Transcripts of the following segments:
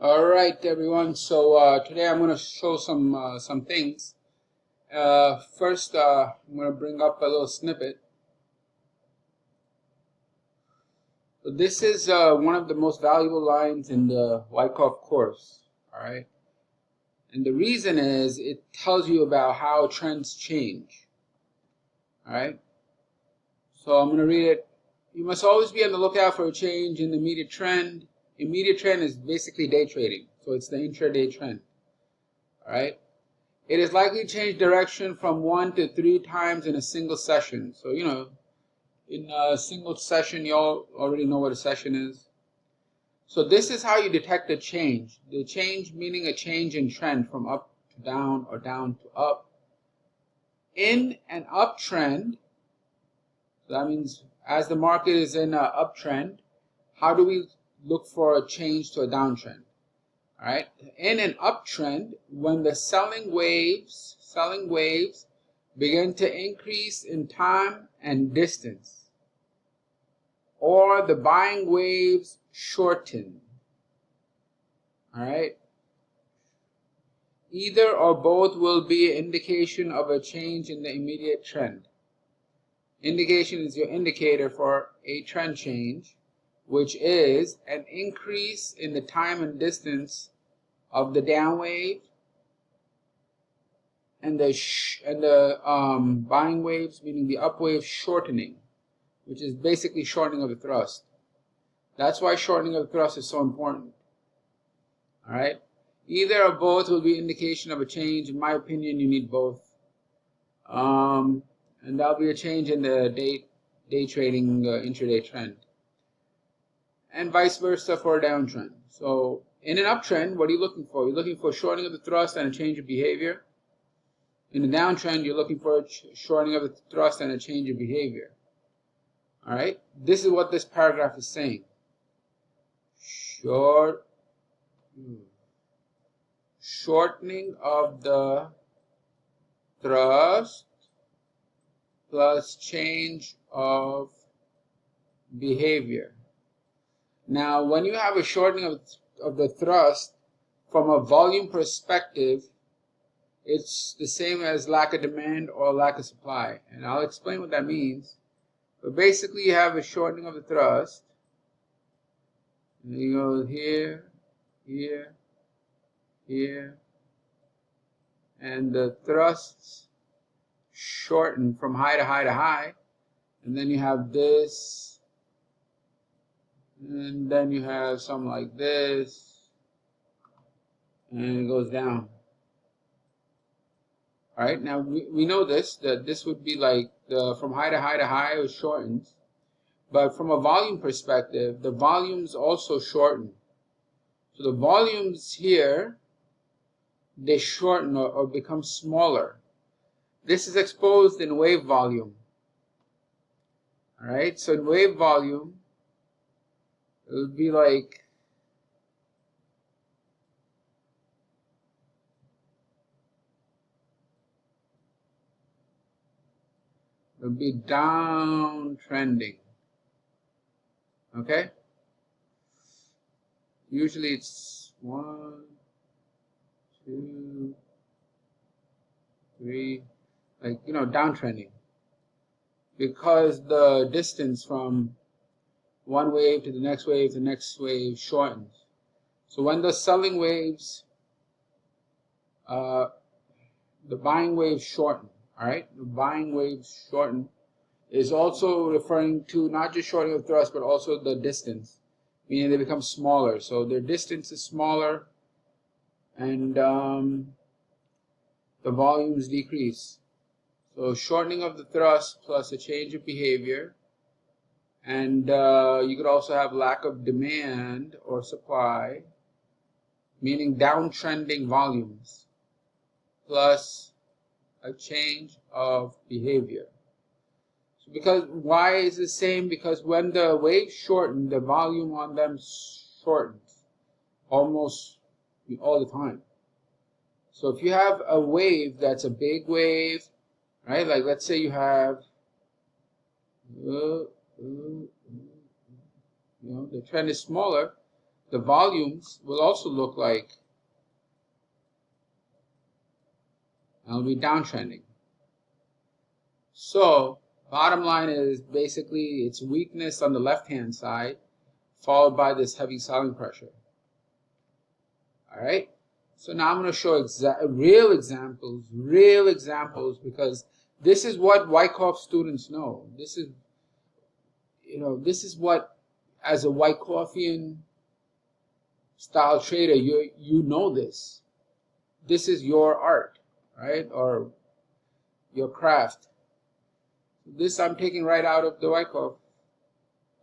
All right, everyone. So today I'm going to show some things. First, I'm going to bring up a little snippet. So this is one of the most valuable lines in the Wyckoff course. All right, and the reason is it tells you about how trends change. All right. So I'm going to read it. You must always be on the lookout for a change in the immediate trend. Immediate trend is basically day trading, so it's the intraday trend. All right. It is likely to change direction from 1 to 3 times in a single session. So, in a single session, you all already know what a session is. So this is how you detect a change. The change meaning a change in trend from up to down or down to up. In an uptrend, so that means as the market is in an uptrend, how do we look for a change to a downtrend? All right. In an uptrend, when the selling waves begin to increase in time and distance, or the buying waves shorten. All right. Either or both will be an indication of a change in the immediate trend. Indication is your indicator for a trend change, which is an increase in the time and distance of the down wave and the buying waves, meaning the up wave shortening, which is basically shortening of the thrust. That's why shortening of the thrust is so important. All right. Either or both will be indication of a change. In my opinion, you need both. And that'll be a change in the day trading intraday trend. And vice versa for a downtrend. So in an uptrend, what are you looking for? You're looking for shortening of the thrust and a change of behavior. In a downtrend, you're looking for a shortening of the thrust and a change of behavior. All right. This is what this paragraph is saying. Shortening of the thrust plus change of behavior. Now, when you have a shortening of the thrust from a volume perspective, it's the same as lack of demand or lack of supply. And I'll explain what that means. But basically, you have a shortening of the thrust. And you go here, here, here. And the thrusts shorten from high to high to high. And then you have this. And then you have something like this. And it goes down. All right, now we know that this would be like from high to high to high, it shortens. But from a volume perspective, the volumes also shorten. So the volumes here, they shorten or become smaller. This is exposed in wave volume. All right, so in wave volume, it would be like it would be downtrending. Okay? Usually it's 1, 2, 3, like, downtrending. Because the distance from one wave to the next wave shortens. So when the selling waves, the buying waves shorten, all right? The buying waves shorten is also referring to not just shortening of thrust, but also the distance, meaning they become smaller. So their distance is smaller, and the volumes decrease. So shortening of the thrust plus a change of behavior, and you could also have lack of demand or supply, meaning downtrending volumes, plus a change of behavior. So because why is the same? Because when the waves shorten, the volume on them shortens almost all the time. So if you have a wave that's a big wave, right? Like let's say you have the trend is smaller, the volumes will also look like it'll be downtrending. So bottom line is basically it's weakness on the left-hand side, followed by this heavy selling pressure. All right. So now I'm going to show real examples, because this is what Wyckoff students know. This is what, as a Wyckofian style trader, you know this. This is your art, right, or your craft. This I'm taking right out of the Wyckoff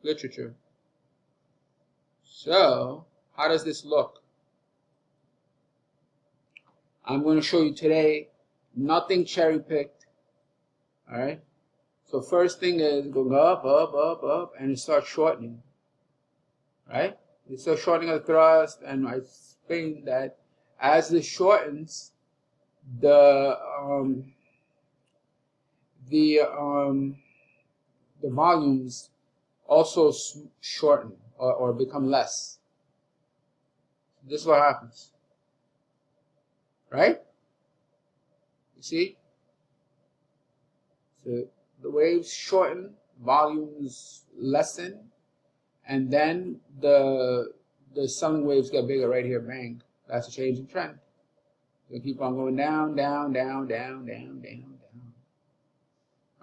literature. So how does this look? I'm going to show you today nothing cherry picked. All right. So first thing is going up, and it starts shortening. Right? It starts shortening of the thrust, and I explained that as this shortens, the volumes also shorten or become less. This is what happens. Right? You see? So the waves shorten, volumes lessen, and then the selling waves get bigger right here, bang. That's a change in trend. So keep on going down, down, down, down, down, down, down.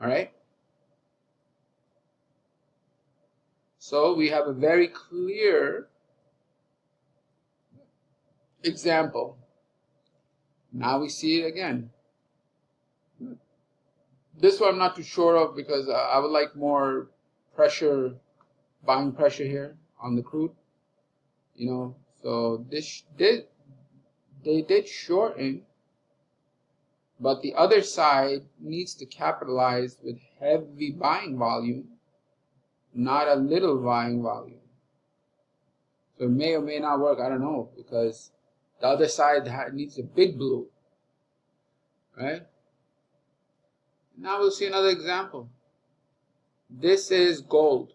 All right? So we have a very clear example. Now we see it again. This one I'm not too sure of, because I would like more pressure, buying pressure here on the crude. So they did shorten, but the other side needs to capitalize with heavy buying volume, not a little buying volume. So it may or may not work, I don't know, because the other side needs a big blue, right? Now we'll see another example. This is gold.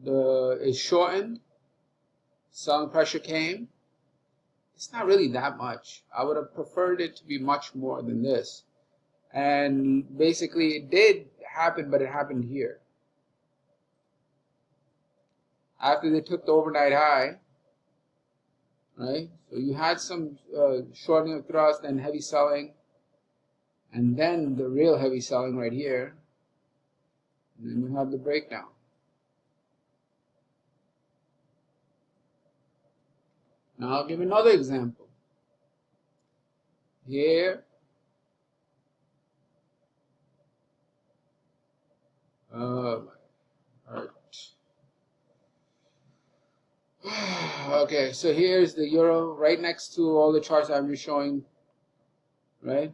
It's shortened, selling pressure came. It's not really that much. I would have preferred it to be much more than this. And basically it did happen, but it happened here. After they took the overnight high, right? So you had some shortening of thrust and heavy selling, and then the real heavy selling right here, and then you have the breakdown. Now I'll give another example. Here, okay, so here's the euro right next to all the charts I've been showing, right?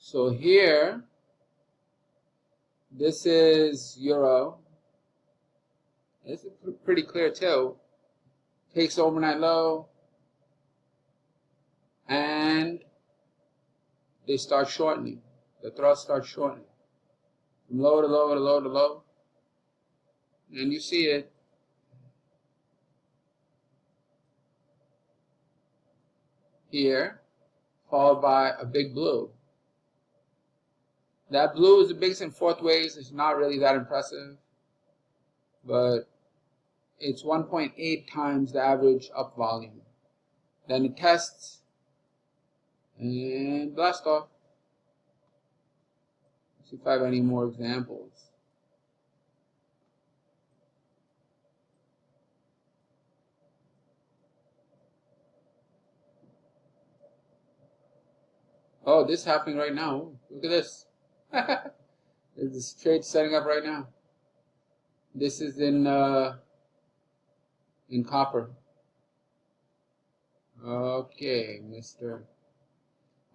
So here, this is euro. It's pretty clear too. Takes the overnight low, and they start shortening. The thrust starts shortening from low to low to low to low, and you see it. Here, followed by a big blue. That blue is the biggest in fourth waves. It's not really that impressive, but it's 1.8 times the average up volume. Then it tests and blast off. Let's see if I have any more examples. Oh, this is happening right now. Look at this. This trade setting up right now. This is in copper. Okay, mister.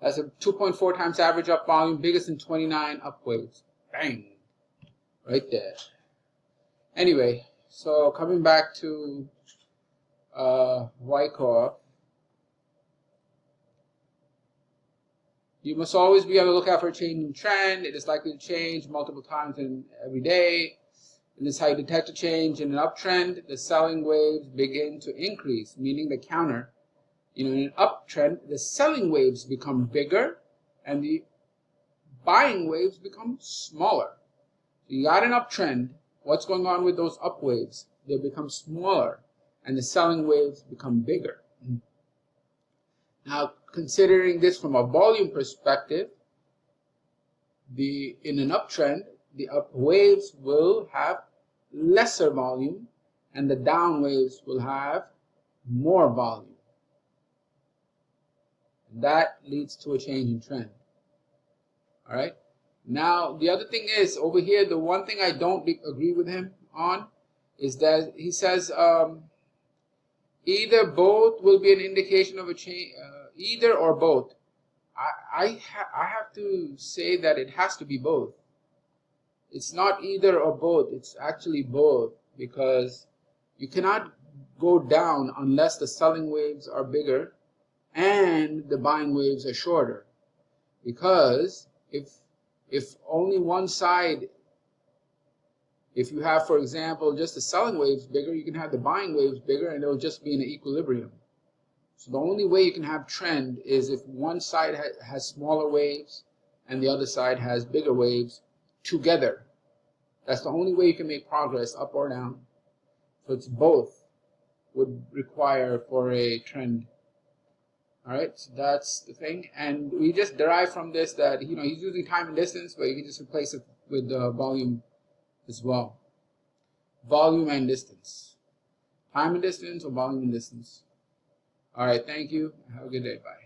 That's a 2.4 times average up volume, biggest in 29 up waves. Bang. Right there. Anyway, so coming back to Wyckoff. You must always be on the lookout for a changing trend. It is likely to change multiple times in every day. And this is how you detect a change. In an uptrend, the selling waves begin to increase, meaning the counter. In an uptrend, the selling waves become bigger and the buying waves become smaller. So you got an uptrend. What's going on with those up waves? They become smaller and the selling waves become bigger. Now, considering this from a volume perspective, in an uptrend, the up waves will have lesser volume and the down waves will have more volume. And that leads to a change in trend. All right. Now, the other thing is over here, the one thing I don't agree with him on is that he says either both will be an indication of a change, either or both. I have to say that it has to be both. It's not either or both. It's actually both, because you cannot go down unless the selling waves are bigger and the buying waves are shorter. Because if only one side, if you have, for example, just the selling waves bigger, you can have the buying waves bigger and it'll just be in an equilibrium. So the only way you can have trend is if one side has smaller waves and the other side has bigger waves together. That's the only way you can make progress, up or down. So it's both would require for a trend. All right, so that's the thing. And we just derive from this that, he's using time and distance, but you can just replace it with volume as well. Volume and distance. Time and distance or volume and distance. All right, thank you. Have a good day. Bye.